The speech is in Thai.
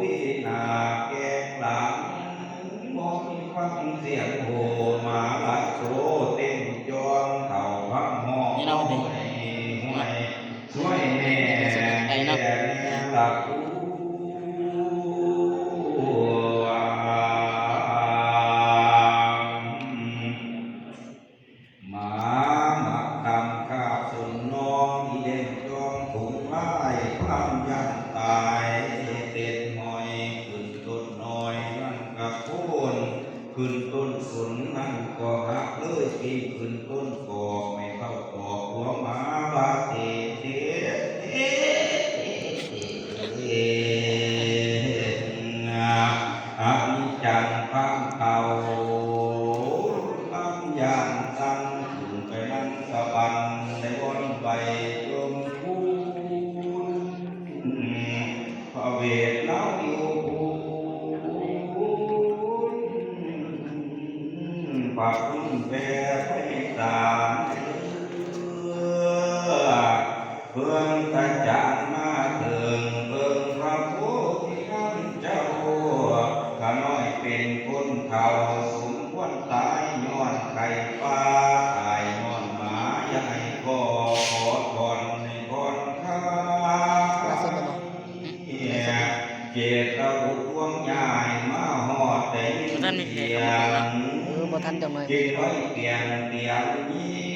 ที่นาแกงหลังมองมีฟังเสียงโหมาลัดโซเต้นจองเข่าพังหอกห่วยช่วยแม่แก่หลักหมาหมักทำข้าสุนน้องอีเด่นจองถุงไล่พลันยันตายเต็ดหอยขึ้นต้นน้อยนั่นกับโคนขึ้นต้นสนนั่นก็หักเลยปีขึ้นต้นกอกไม่เข้าตอกหัวหมาบาเตเตอันจังพังเก่าอันยานตั้งถึงไปนั่งสะบันในวันใบจมพูนพระเวทเล่าอยู่ปากคุณแปรไปตามเพื่อนตาจานมาถึงเบิ่งพระโพธิขันเจ้าข้าน้อยเป็นคนเฒ่าสมควรตายย้อนไข่ปลาตายย้อนหมาใหญ่ก็ขอทนในก่อนข้าเจตบุตรวงใหญ่มาหอดแต่ยินเสียง บ่ทันจังเลย จิตไว้เปลี่ยนเตียงนี้